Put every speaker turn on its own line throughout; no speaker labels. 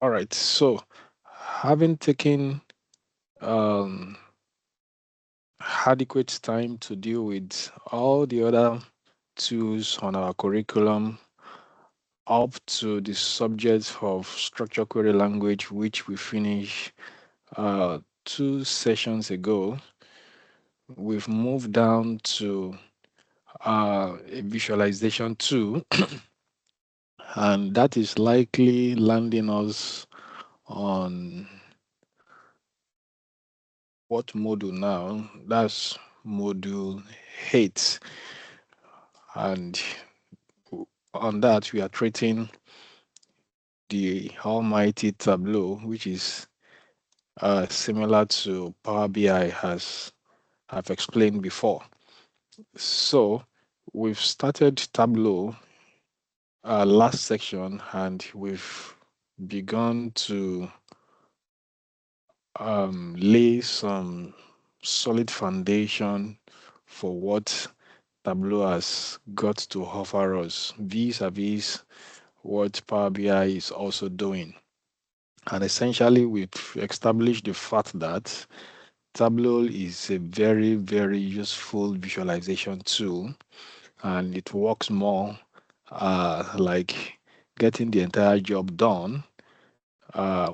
All right. So, having taken um, adequate time to deal with all the other tools on our curriculum up to the subject of structured query language, which we finished 2 sessions ago, we've moved down to a visualization tool, and that is likely landing us on what module now? That's module 8. And on that, we are treating the almighty Tableau, which is similar to Power BI, as I've explained before. So we've started Tableau last section, and we've begun to lay some solid foundation for what Tableau has got to offer us vis-a-vis what Power BI is also doing. And essentially, we've established the fact that Tableau is a very, very useful visualization tool, and it works more like getting the entire job done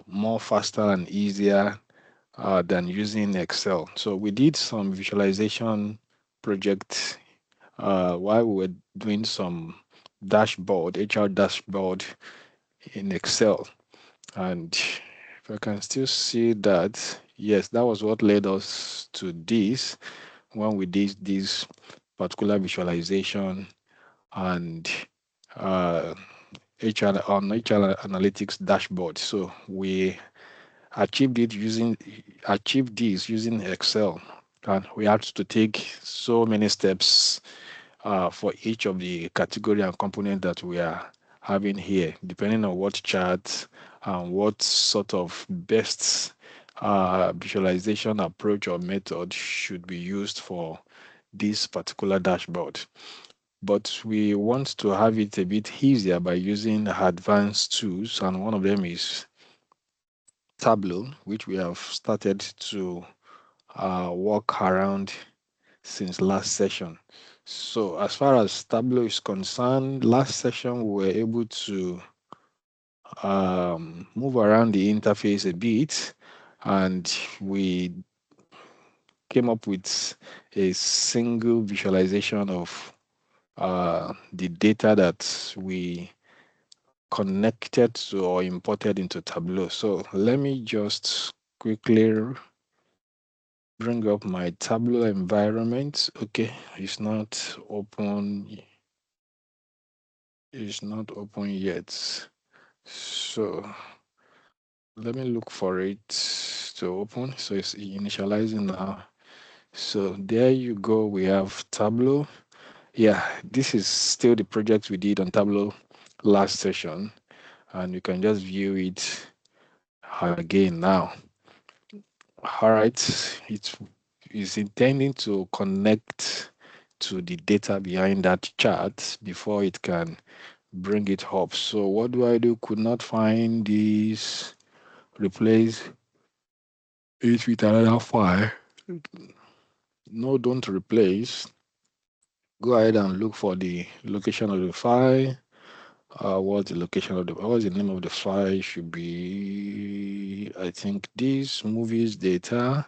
more faster and easier than using Excel. So we did some visualization projects while we were doing some dashboard, HR dashboard in Excel. And if I can still see that, yes, that was what led us to this when we did this particular visualization and uh, HR on HR analytics dashboard. So we achieved this using Excel, and we had to take so many steps for each of the category and component that we are having here, depending on what chart and what sort of best visualization approach or method should be used for this particular dashboard. But we want to have it a bit easier by using advanced tools, and one of them is Tableau, which we have started to work around since last session. So as far as Tableau is concerned, last session we were able to move around the interface a bit, and we came up with a single visualization of the data that we connected to or imported into Tableau. So let me just quickly bring up my Tableau environment. Okay, it's not open. It's not open yet. So let me look for it to open. So it's initializing now. So there you go. We have Tableau. Yeah, this is still the project we did on Tableau last session, and you can just view it again now. All right, it is intending to connect to the data behind that chart before it can bring it up. So what do I do? Could not find this. Replace it with another file. No, don't replace. Go ahead and look for the location of the file. What's the location of the? What's the name of the file? Should be, I think, this movies data.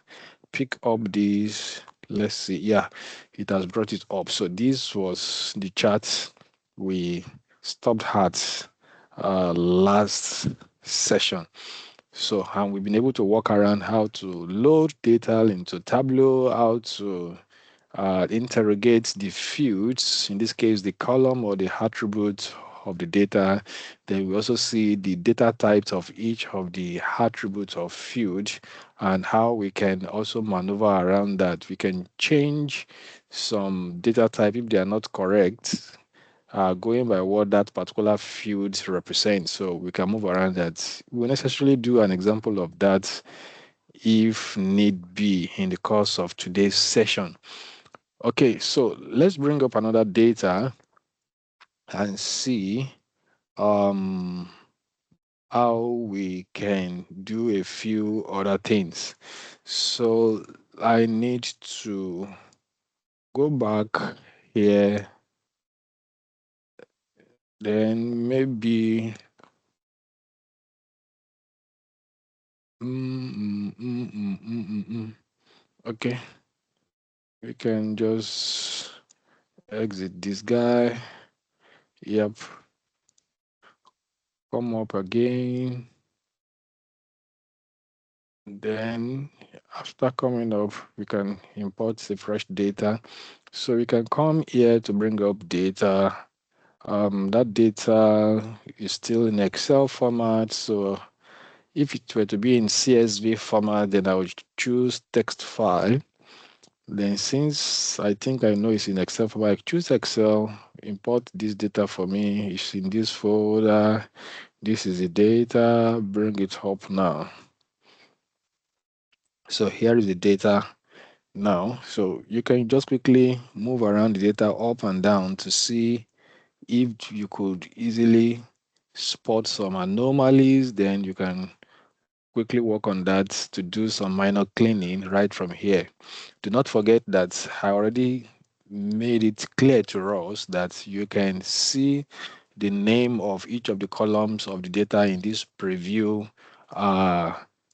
Pick up this. Let's see. Yeah, it has brought it up. So this was the chart we stopped at last session. So, and we've been able to walk around how to load data into Tableau, how to interrogate the fields, in this case, the column or the attribute of the data. Then we also see the data types of each of the attributes of field and how we can also maneuver around that. We can change some data type if they are not correct, going by what that particular field represents. So we can move around that. We'll necessarily do an example of that if need be in the course of today's session. Okay, so let's bring up another data and see um, how we can do a few other things. So I need to go back here, then maybe okay, we can just exit this guy. Yep, come up again. Then after coming up, we can import the fresh data. So we can come here to bring up data. That data is still in Excel format. So if it were to be in CSV format, then I would choose text file. Then since I think I know it's in Excel format, I choose Excel, import this data for me. It's in this folder. This is the data, bring it up now. So here is the data now. So you can just quickly move around the data up and down to see if you could easily spot some anomalies. Then you can quickly work on that to do some minor cleaning right from here. Do not forget that I already made it clear to us that you can see the name of each of the columns of the data in this preview uh,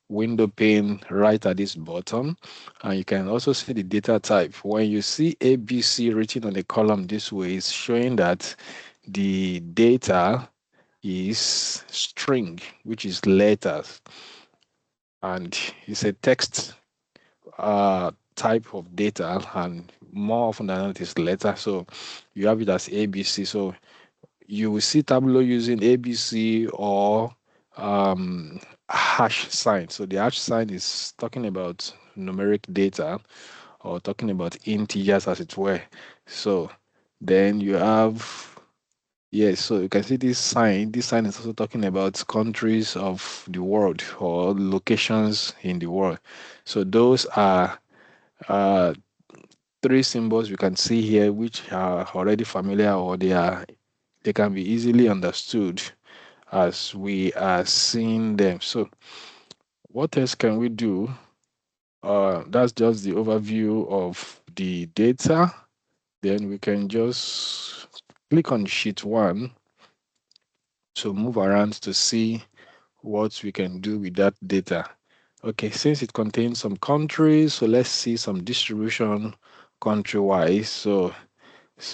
window pane right at this bottom. And you can also see the data type. When you see ABC written on the column this way, it's showing that the data is string, which is letters, and it's a text type of data, and more often than not, it's letter. So you have it as ABC. So you will see Tableau using ABC or hash sign. So the hash sign is talking about numeric data or talking about integers, as it were. So then you have, yes, so you can see this sign. This sign is also talking about countries of the world or locations in the world. So those are uh, three symbols we can see here, which are already familiar, or they can be easily understood as we are seeing them. So what else can we do? That's just the overview of the data. Then we can just click on sheet 1 to move around to see what we can do with that data. Okay, since it contains some countries, so let's see some distribution country-wise. So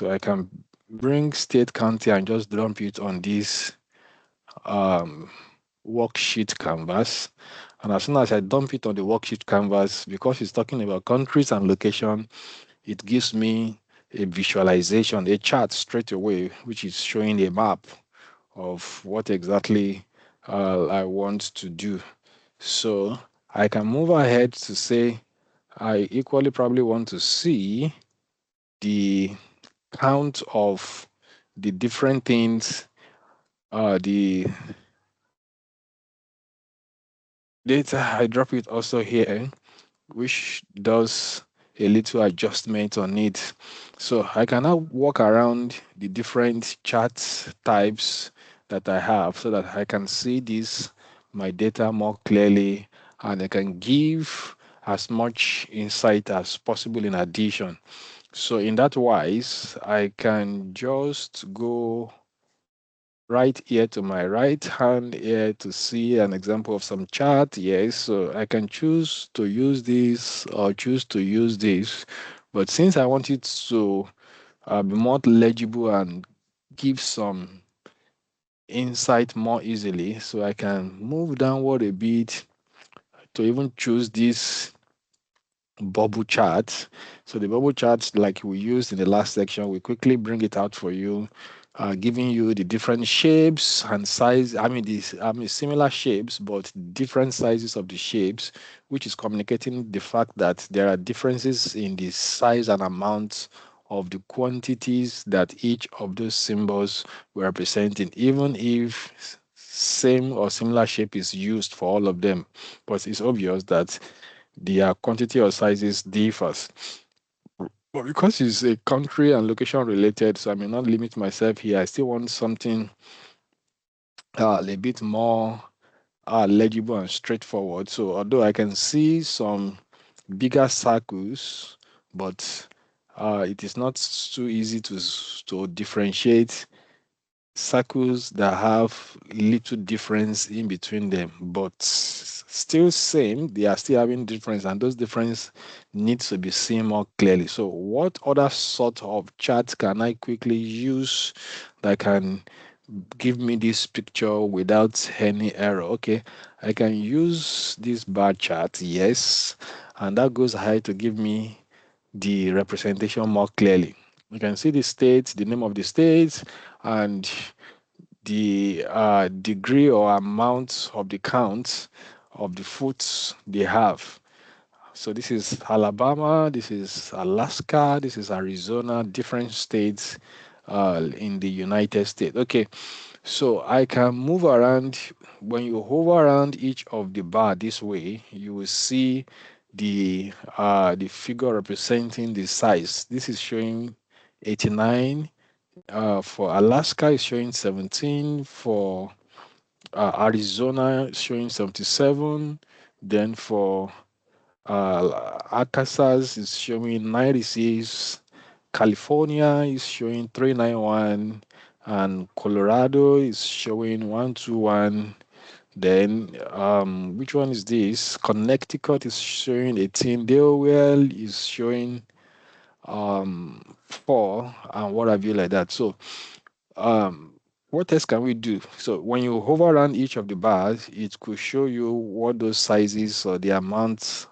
I can bring state county and just dump it on this um, worksheet canvas. And as soon as I dump it on the worksheet canvas, because it's talking about countries and location, it gives me a visualization, a chart straight away, which is showing a map of what exactly I want to do. So I can move ahead to say I equally probably want to see the count of the different things, the data. I drop it also here, which does a little adjustment on it. So I can now walk around the different chart types that I have so that I can see this, my data more clearly, and I can give as much insight as possible in addition. So in that wise, I can just go right here to my right hand here to see an example of some chart. Yes, so I can choose to use this or choose to use this. But since I want it to be more legible and give some insight more easily, so I can move downward a bit to even choose this bubble chart. So the bubble chart, like we used in the last section, we quickly bring it out for you, giving you the different shapes and size. I mean similar shapes, but different sizes of the shapes, which is communicating the fact that there are differences in the size and amount of the quantities that each of those symbols were representing, even if same or similar shape is used for all of them. But it's obvious that their quantity or sizes differs. But because it's a country and location related, so I may not limit myself here. I still want something a bit more. legible and straightforward. So although I can see some bigger circles, but it is not too easy to differentiate circles that have little difference in between them, but still same. They are still having difference, and those difference needs to be seen more clearly. So, what other sort of chart can I quickly use that can give me this picture without any error? Okay, I can use this bar chart, yes, and that goes ahead to give me the representation more clearly. You can see the state, the name of the state, and the degree or amount of the count of the foods they have. So this is Alabama, this is Alaska, this is Arizona, different states in the United States. Okay, so I can move around. When you hover around each of the bar this way, you will see the figure representing the size. This is showing 89. For Alaska, is showing 17. For Arizona, it's showing 77. Then for Arkansas, is showing 96. California is showing 391. And Colorado is showing 121. Then, which one is this? Connecticut is showing 18. Delaware is showing 4, and what have you like that. So, um, what else can we do? So when you hover around each of the bars, it could show you what those sizes or the amounts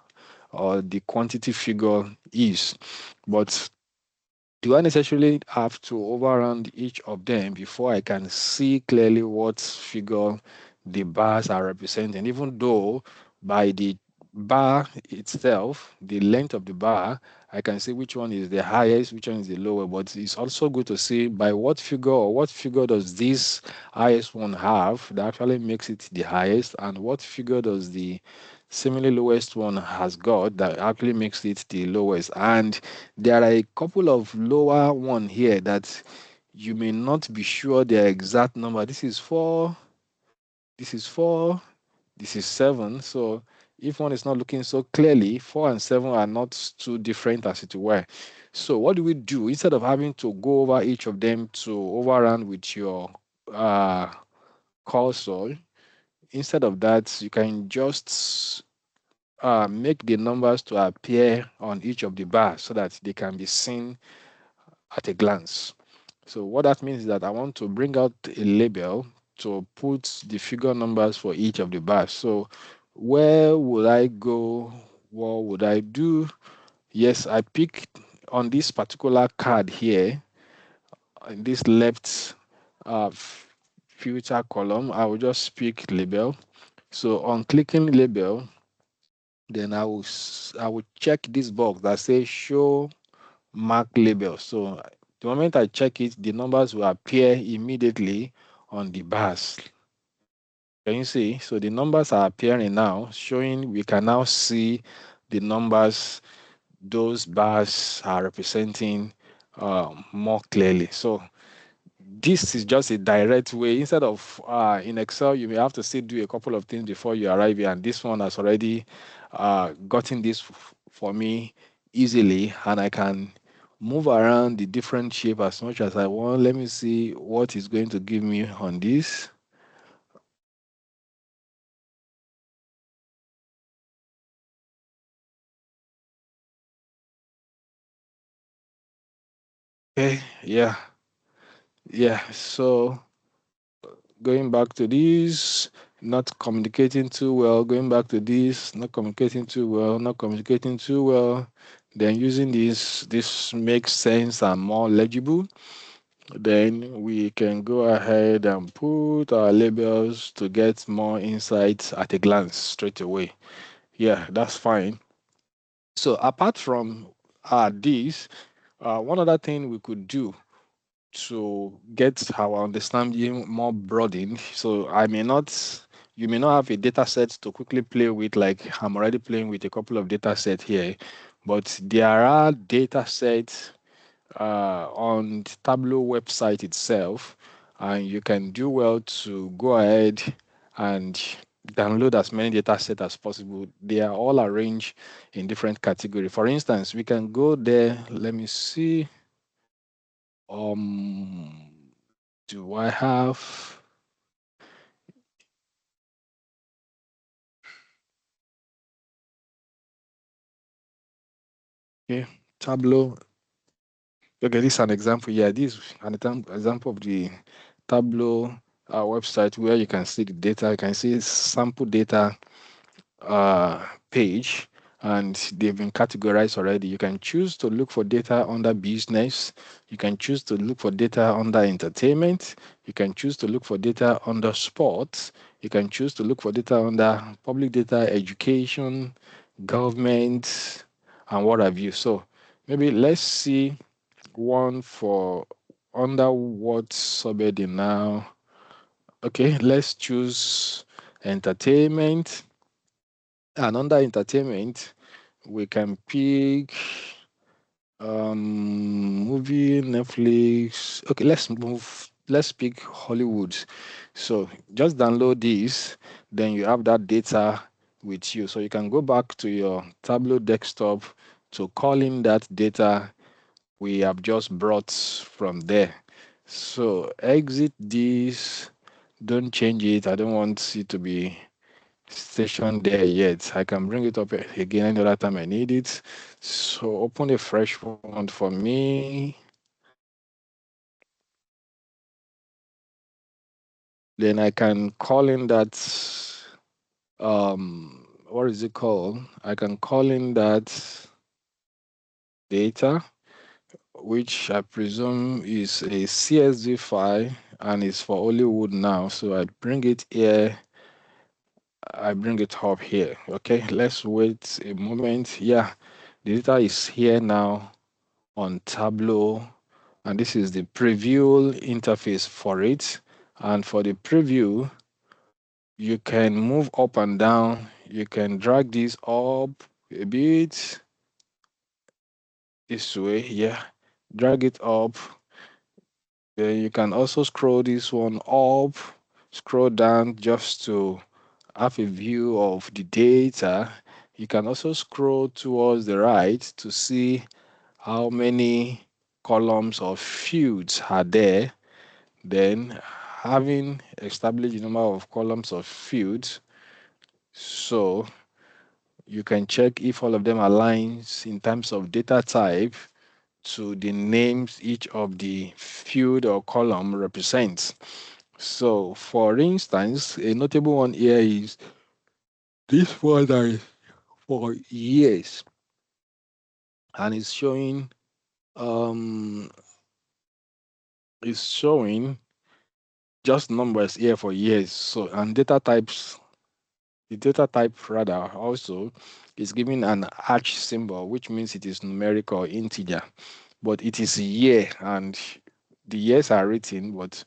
or the quantity figure is. But do I necessarily have to overrun each of them before I can see clearly what figure the bars are representing? Even though by the bar itself, the length of the bar, I can see which one is the highest, which one is the lower. But it's also good to see by what figure or what figure does this highest one have that actually makes it the highest, and what figure does the similarly lowest one has got that actually makes it the lowest. And there are a couple of lower one here that you may not be sure their exact number. This is 4, this is 4, this is 7. So if one is not looking so clearly, 4 and 7 are not too different as it were. So what do we do? Instead of having to go over each of them to overrun with your uh, cursor, instead of that, you can just make the numbers to appear on each of the bars so that they can be seen at a glance. So what that means is that I want to bring out a label to put the figure numbers for each of the bars. So where would I go? What would I do? Yes, I pick on this particular card here, in this left filter column, I will just pick label. So on clicking label, then I will check this box that says show mark label. So the moment I check it, the numbers will appear immediately on the bars. Can you see? So the numbers are appearing now, showing we can now see the numbers those bars are representing more clearly. So this is just a direct way. Instead of in Excel, you may have to still do a couple of things before you arrive here. And this one has already gotten this for me easily, and I can move around the different shape as much as I want. Let me see what is going to give me on this. Okay, yeah, yeah. So going back to this, not communicating too well, going back to this, not communicating too well, not communicating too well, then using this makes sense and more legible. Then we can go ahead and put our labels to get more insights at a glance straight away. Yeah, that's fine. So apart from this, one other thing we could do to get our understanding more broadened. So you may not have a data set to quickly play with, like I'm already playing with a couple of data sets here, but there are data sets on the Tableau website itself, and you can do well to go ahead and download as many data set as possible. They are all arranged in different category. For instance, we can go there. Let me see. Do I have? Okay, Tableau. Okay, this is an example. Yeah, this is an example of the Tableau website where you can see the data. You can see sample data page, and they've been categorized already. You can choose to look for data under business. You can choose to look for data under entertainment. You can choose to look for data under sports. You can choose to look for data under public data, education, government, and what have you. So maybe let's see one for under what subheading now. Okay, let's choose entertainment. And under entertainment, we can pick movie, Netflix. Okay, let's pick Hollywood. So just download this, then you have that data with you. So you can go back to your Tableau desktop to call in that data we have just brought from there. So exit this, don't change it. I don't want it to be stationed there yet. I can bring it up again any other time I need it. So open a fresh one for me. Then I can call in that what is it called? I can call in that data, which I presume is a CSV file and is for Hollywood now. So I bring it here. I bring it up here. Okay, let's wait a moment. Yeah, the data is here now on Tableau, and this is the preview interface for it. And for the preview, you can move up and down. You can drag this up a bit this way. Yeah, drag it up. Then you can also scroll this one up, scroll down just to have a view of the data. You can also scroll towards the right to see how many columns or fields are there. Then having established the number of columns or fields, so you can check if all of them aligns in terms of data type to the names each of the field or column represents. So for instance, a notable one here is this one that is for years, and um it's showing just numbers here for years. So and data types, the data type rather also is giving an hash symbol, which means it is numeric or integer, but it is a year, and the years are written, but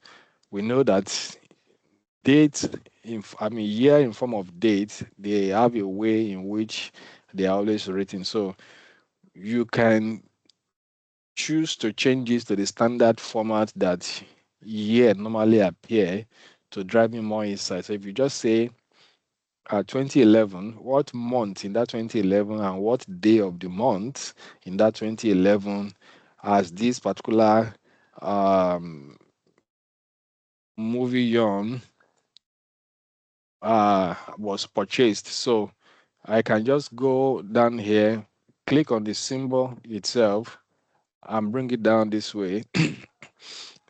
we know that date year in form of date, they have a way in which they are always written. So you can choose to change this to the standard format that year normally appear to drive me more insight. So if you just say 2011, what month in that 2011 and what day of the month in that 2011 as this particular um, movie yarn was purchased. So I can just go down here, click on the symbol itself, and bring it down this way.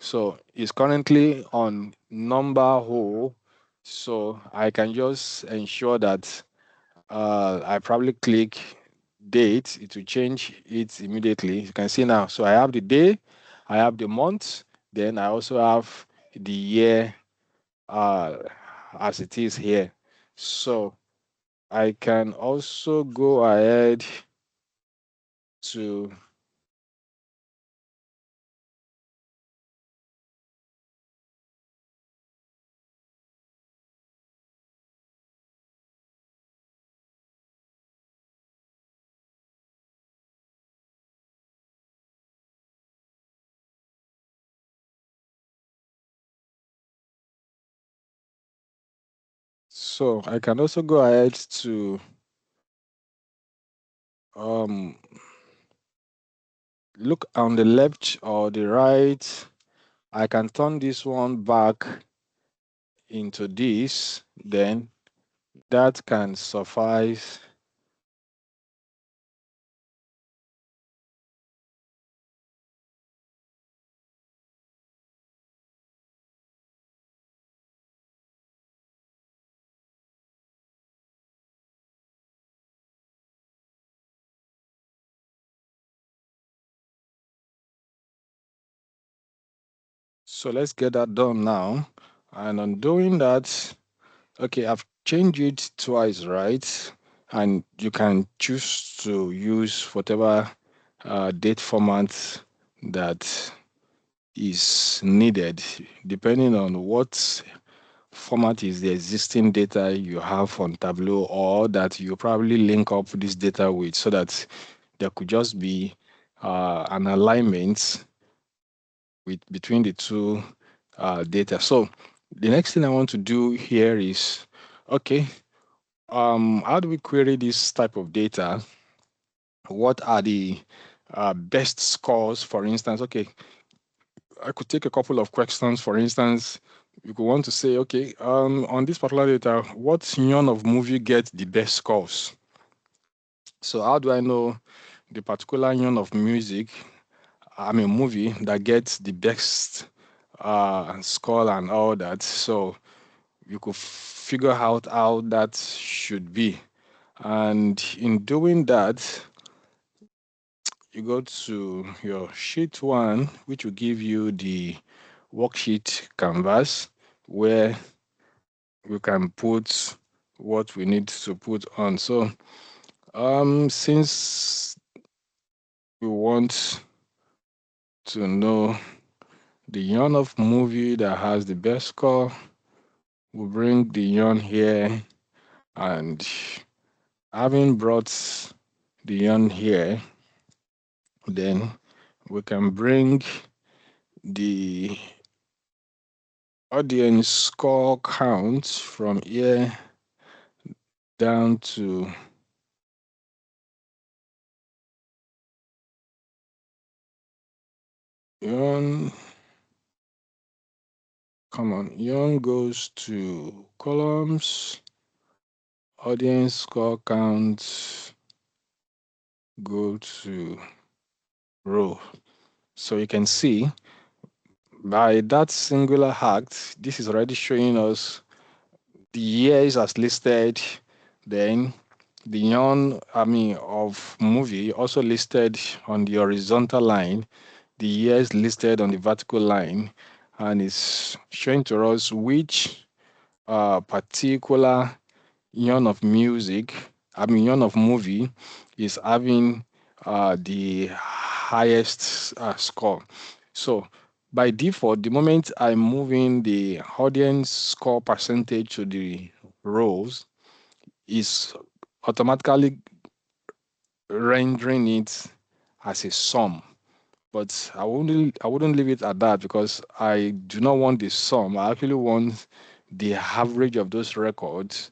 So it's currently on number whole. So I can just ensure that I probably click date, it will change it immediately. You can see now. So I have the day, I have the month, then I also have the year uh, as it is here. So I can also go ahead to So I can also go ahead to um, look on the left or the right. I can turn this one back into this, then that can suffice. So let's get that done now. And on doing that, okay, I've changed it twice, right? And you can choose to use whatever date format that is needed, depending on what format is the existing data you have on Tableau or that you probably link up this data with, so that there could just be an alignment between the two data. So the next thing I want to do here is, okay, how do we query this type of data? What are the best scores, for instance? Okay, I could take a couple of questions. For instance, you could want to say, okay, on this particular data, what genre of movie gets the best scores? So how do I know the particular genre of music, I mean movie, that gets the best score and all that? So you could figure out how that should be. And in doing that, you go to your sheet one, which will give you the worksheet canvas, where we can put what we need to put on. So since we want to know the yarn of movie that has the best score, we'll bring the yarn here, and having brought the yarn here, then we can bring the audience score count from here down to yarn. Come on, yarn goes to columns, audience score count go to row. So you can see by that singular act, this is already showing us the years as listed, then the yarn, I mean, of movie also listed on the horizontal line, the years listed on the vertical line, and it's showing to us which particular yarn of music, I mean, yarn of movie is having the highest score. So by default, the moment I'm moving the audience score percentage to the rows, is automatically rendering it as a sum. But I wouldn't leave it at that, because I do not want the sum. I actually want the average of those records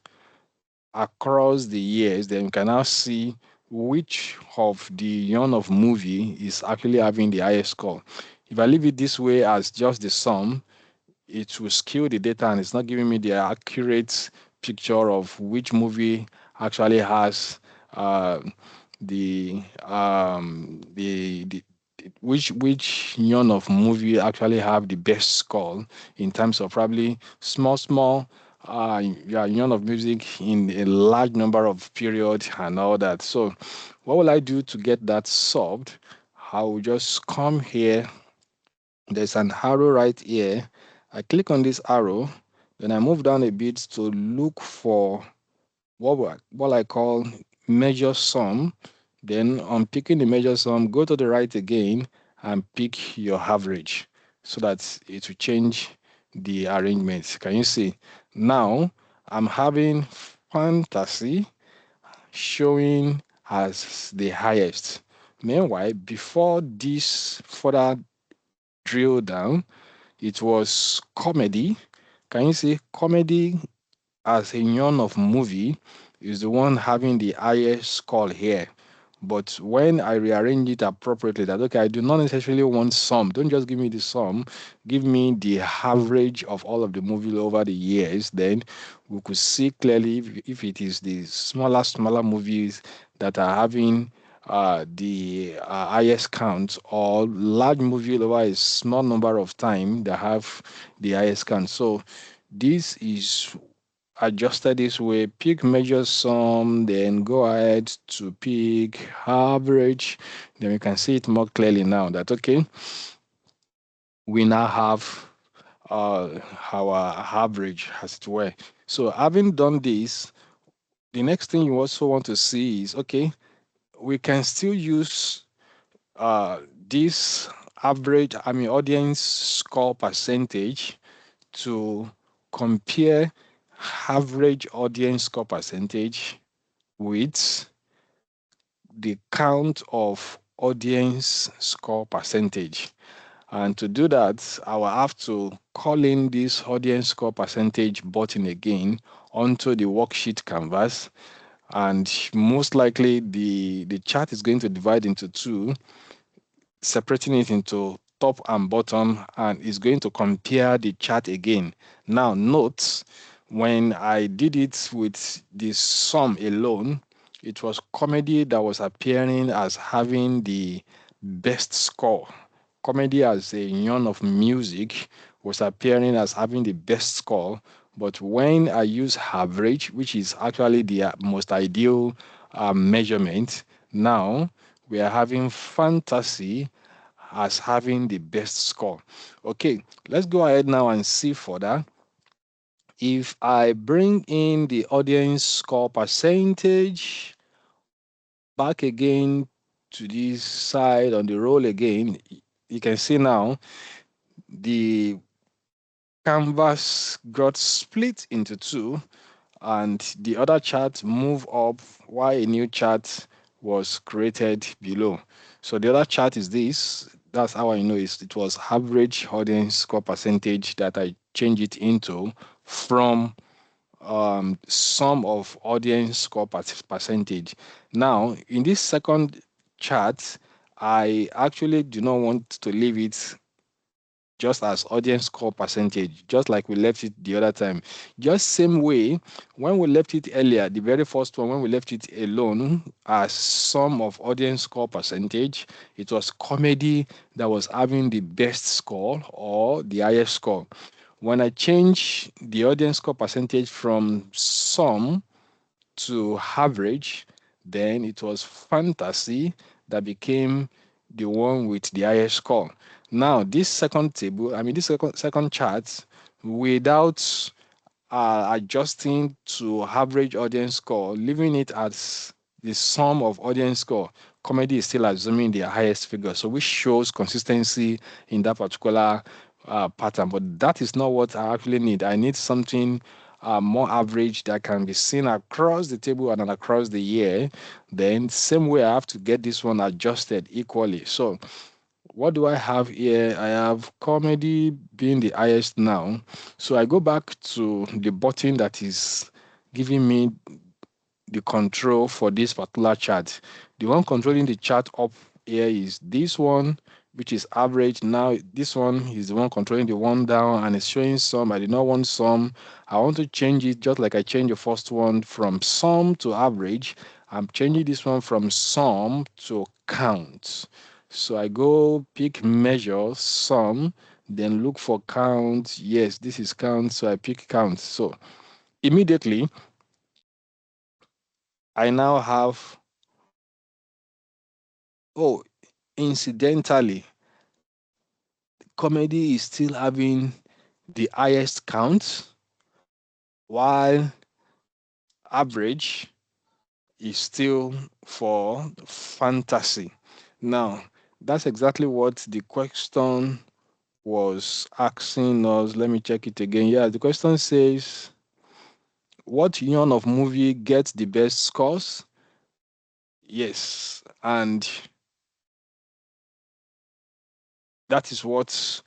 across the years. Then you can now see which of the yarn of movie is actually having the highest score. If I leave it this way as just the sum, it will skew the data and it's not giving me the accurate picture of which movie actually has uh, the which yarn of movie actually have the best score in terms of probably small yeah, yarn of music in a large number of periods and all that. So what will I do to get that solved? I will just come here. There's an arrow right here. I click on this arrow, then I move down a bit to look for what I call measure sum. Then on picking the measure sum, go to the right again and pick your average, so that it will change the arrangement. Can you see? Now I'm having fantasy showing as the highest. Meanwhile, before this further drill down, it was comedy. Can you see? Comedy as a yawn of movie is the one having the highest score here. But when I rearrange it appropriately, that okay, I do not necessarily want sum. Don't just give me the sum. Give me the average of all of the movie over the years. Then we could see clearly if it is the smaller movies that are having the highest count, or large movie over a small number of time that have the highest count. So this is adjusted this way. Pick measure sum, then go ahead to pick average. Then we can see it more clearly now that okay, we now have our average as it were. So having done this, the next thing you also want to see is okay, we can still use uh, this average, audience score percentage to compare average audience score percentage with the count of audience score percentage. And to do that, I will have to call in this audience score percentage button again onto the worksheet canvas. And most likely the chart is going to divide into two, separating it into top and bottom, and is going to compare the chart again. Now note, when I did it with the sum alone, it was comedy that was appearing as having the best score. Comedy as a genre of music was appearing as having the best score. But when I use average, which is actually the most ideal measurement, now we are having fantasy as having the best score. Okay, let's go ahead now and see further. If I bring in the audience score percentage back again to this side on the roll again, you can see now the canvas got split into two, and the other chart move up while a new chart was created below. So the other chart is this. That's how I know it was average audience score percentage that I change it into from sum of audience score percentage. Now, in this second chart, I actually do not want to leave it just as audience score percentage, just like we left it the other time. Just same way, when we left it earlier, the very first one, when we left it alone as sum of audience score percentage, it was comedy that was having the best score or the highest score. When I change the audience score percentage from sum to average, then it was fantasy that became the one with the highest score. Now, this second table, this second chart, without adjusting to average audience score, leaving it as the sum of audience score, comedy is still assuming the highest figure. So, which shows consistency in that particular pattern. But that is not what I actually need. I need something more average that can be seen across the table and across the year. Then, same way, I have to get this one adjusted equally. So, what do I have here? I have comedy being the highest now. So I go back to the button that is giving me the control for this particular chart. The one controlling the chart up here is this one, which is average. Now this one is the one controlling the one down, and it's showing some. I did not want some. I want to change it just like I changed the first one from sum to average. I'm changing this one from sum to count. So I go pick measure sum, then look for count. Yes, this is count, so I pick count. So immediately I now have, oh, incidentally, comedy is still having the highest count, while average is still for fantasy. Now, that's exactly what the question was asking us. Let me check it again. Yeah, the question says, what union of movie gets the best scores? Yes, and that is what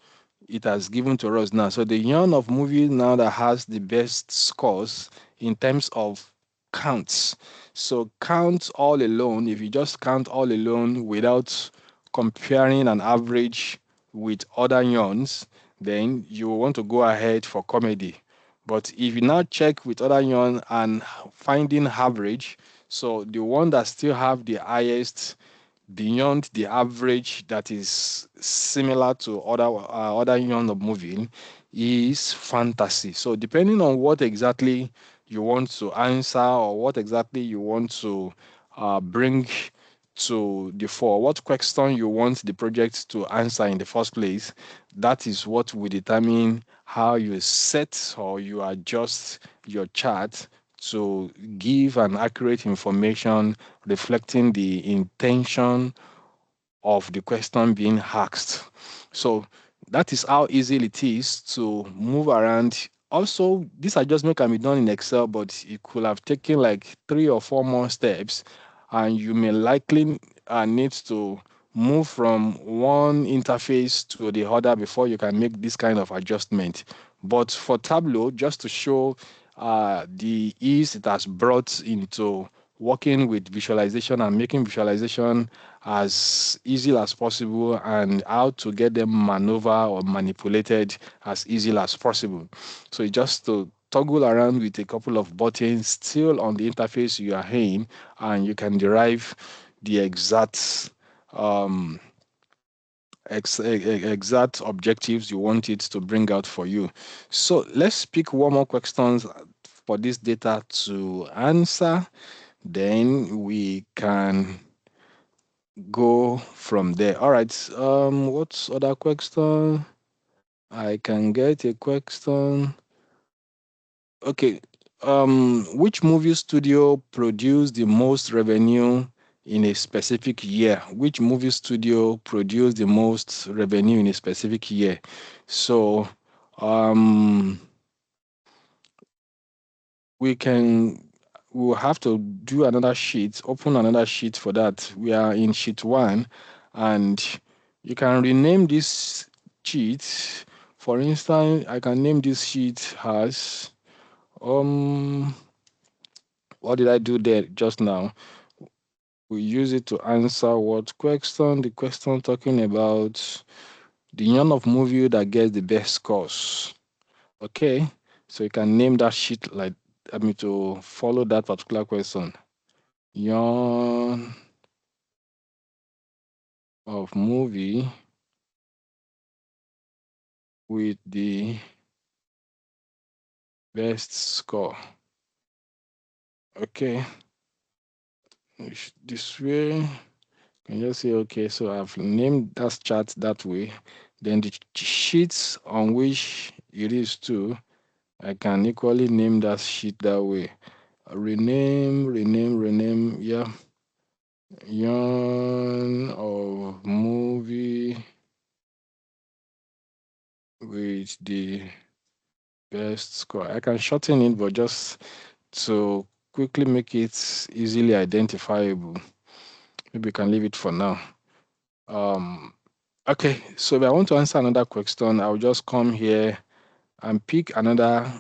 it has given to us now. So the year of movie now that has the best scores in terms of counts. So count all alone, if you just count all alone without comparing an average with other yawns, then you want to go ahead for comedy. But if you now check with other yawn and finding average, so the one that still have the highest beyond the average that is similar to other genre of movie is fantasy. So depending on what exactly you want to answer or what exactly you want to bring to the fore, what question you want the project to answer in the first place, that is what will determine how you set or you adjust your chart to give an accurate information reflecting the intention of the question being asked. So that is how easy it is to move around. Also, this adjustment can be done in Excel, but it could have taken like 3 or 4 more steps, and you may likely need to move from one interface to the other before you can make this kind of adjustment. But for Tableau, just to show the ease it has brought into working with visualization and making visualization as easy as possible and how to get them maneuver or manipulated as easy as possible. So you just to toggle around with a couple of buttons still on the interface you are in, and you can derive the um, exact objectives you want it to bring out for you. So let's pick one more questions for this data to answer. Then we can go from there. All right. What's other question? I can get a question. Okay. Which movie studio produced the most revenue in a specific year? Which movie studio produced the most revenue in a specific year? So, um, we can we'll have to do another sheet, open another sheet for that. We are in sheet one, and you can rename this sheet. For instance, I can name this sheet as um what did I do there just now? We use it to answer what question? The question talking about the year of movie that gets the best scores. Okay. So you can name that sheet like to follow that particular question. Yarn of movie with the best score. Okay, this way, can just say, okay, so I've named that chart that way. Then the sheets on which it is too, I can equally name that sheet that way. Rename, yeah. Yarn of movie with the best score. I can shorten it, but just to quickly make it easily identifiable, maybe we can leave it for now. Um, okay, so if I want to answer another question, I'll just come here and pick another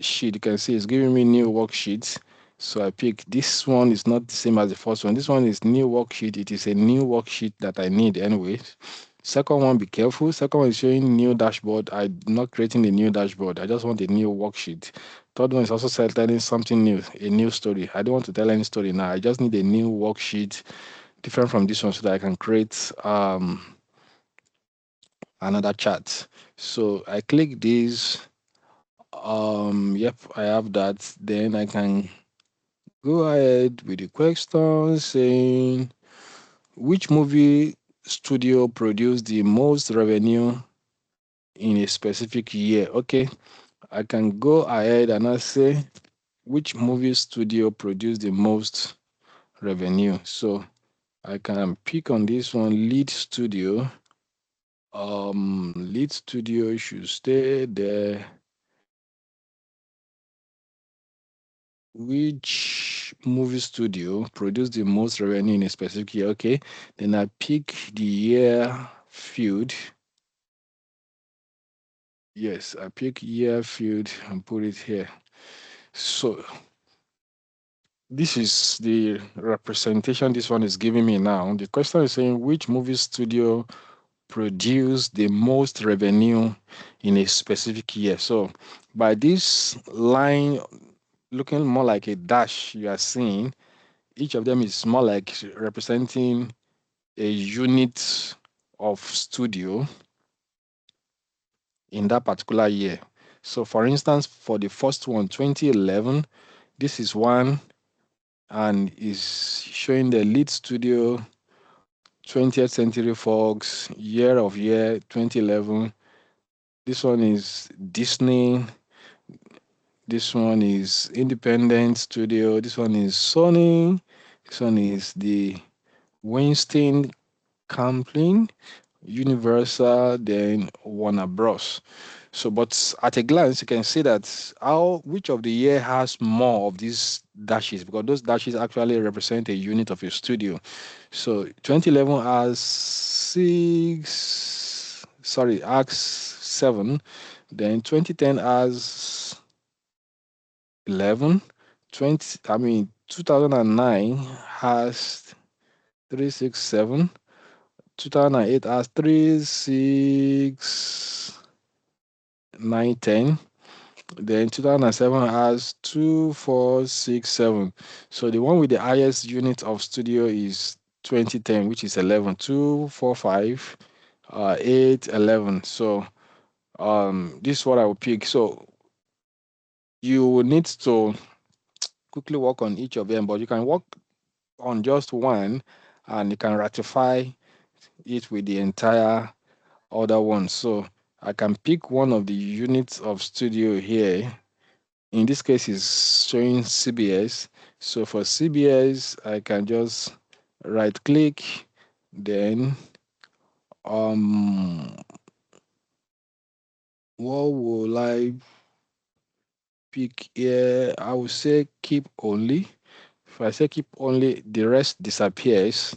sheet. You can see it's giving me new worksheets. So I pick this one is not the same as the first one. This one is new worksheet. It is a new worksheet that I need anyway. Second one, be careful. Second one is showing new dashboard. I'm not creating a new dashboard. I just want a new worksheet. Third one is also telling something new, a new story. I don't want to tell any story now. I just need a new worksheet different from this one so that I can create another chart. So I click this. Yep, I have that. Then I can go ahead with the question saying which movie studio produced the most revenue in a specific year. Okay, I can go ahead and I say which movie studio produced the most revenue. So I can pick on this one, lead studio. Lead studio should stay there. Which movie studio produced the most revenue in a specific year? Okay, then I pick the year field. Yes, I pick year field and put it here. So this is the representation this one is giving me now. The question is saying which movie studio produced the most revenue in a specific year. So by this line looking more like a dash you are seeing, each of them is more like representing a unit of studio in that particular year. So for instance, for the first one, 2011, this is one and is showing the lead studio 20th Century Fox, year of year 2011. This one is Disney. This one is Independent Studio. This one is Sony. This one is the Weinstein Company, Universal, then Warner Bros. So, but at a glance, you can see that how which of the year has more of these dashes because those dashes actually represent a unit of a studio. So, 2011 has six, sorry, has seven. Then 2010 has 11. 2009 has 367. 2008 has 36910. Then 2007 has 2467. So the one with the highest unit of studio is 2010, which is 11. 245, 8, 11. So this is what I will pick. So you will need to quickly work on each of them, but you can work on just one and you can ratify it with the entire other one. So I can pick one of the units of studio here. In this case, is showing CBS. So for CBS, I can just right click, then um, what will I pick here? I will say keep only. If I say keep only, the rest disappears.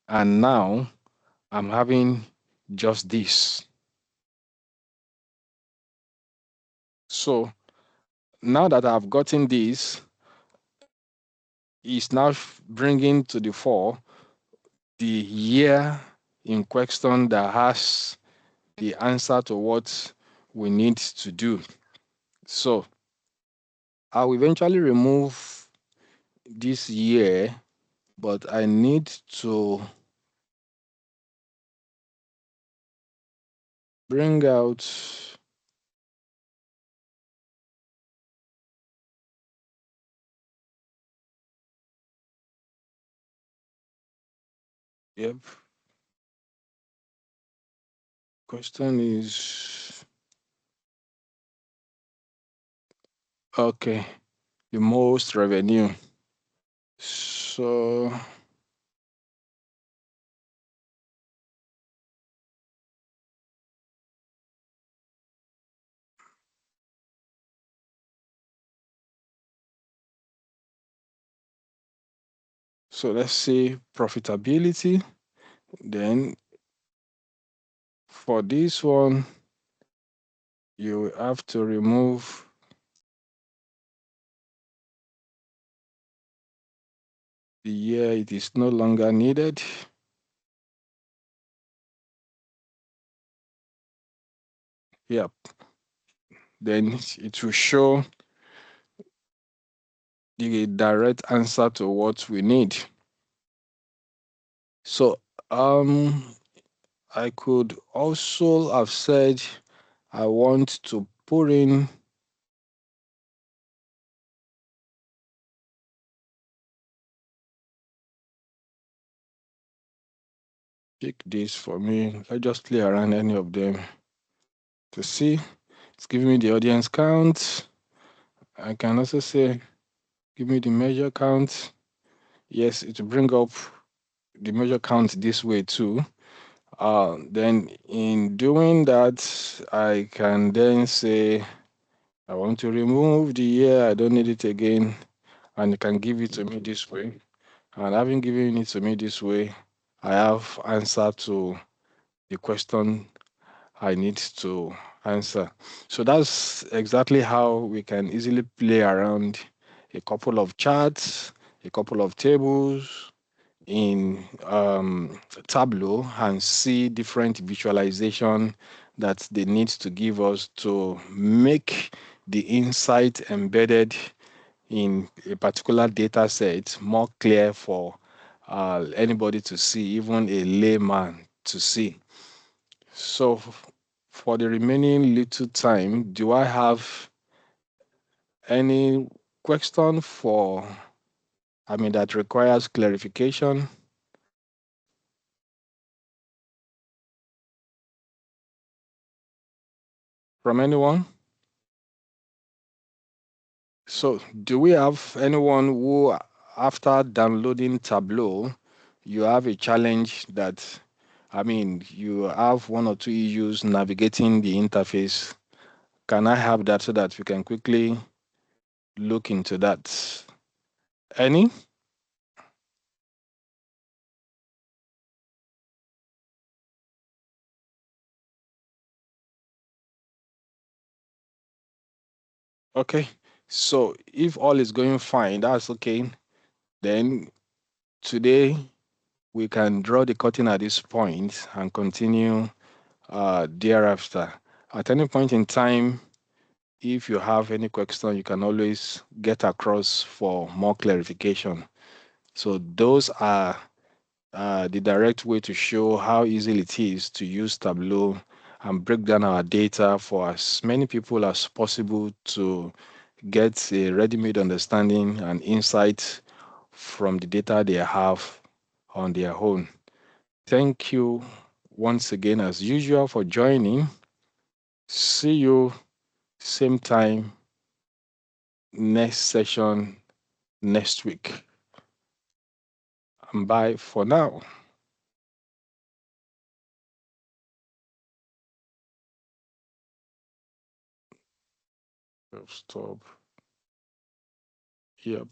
And now I'm having just this. So now that I've gotten this, is now bringing to the fore the year in question that has the answer to what we need to do. So I'll eventually remove this year, but I need to bring out, yep, question is, okay, the most revenue. So so let's say profitability. Then for this one, you have to remove the year it is no longer needed. Yep. Then it will show the direct answer to what we need. So I could also have said I want to put in pick this for me. I just play around any of them to see. It's giving me the audience count. I can also say give me the measure count. Yes, it will bring up the measure count this way too. Then in doing that, I can then say I want to remove the year. I don't need it again. And you can give it to me this way. And having given it to me this way, I have answer to the question I need to answer. So that's exactly how we can easily play around a couple of charts, a couple of tables in Tableau and see different visualization that they need to give us to make the insight embedded in a particular data set more clear for anybody to see, even a layman to see. So, for the remaining little time, do I have any question that requires clarification from anyone? So, do we have anyone who, after downloading Tableau, you have a challenge that, you have one or two issues navigating the interface? Can I have that so that we can quickly look into that? Any? Okay. So, if all is going fine, that's okay. Then today we can draw the curtain at this point and continue thereafter. At any point in time, if you have any question, you can always get across for more clarification. So those are the direct way to show how easy it is to use Tableau and break down our data for as many people as possible to get a ready-made understanding and insight from the data they have on their own. Thank you once again, as usual, for joining. See you same time next session next week. And bye for now. Stop. Yep.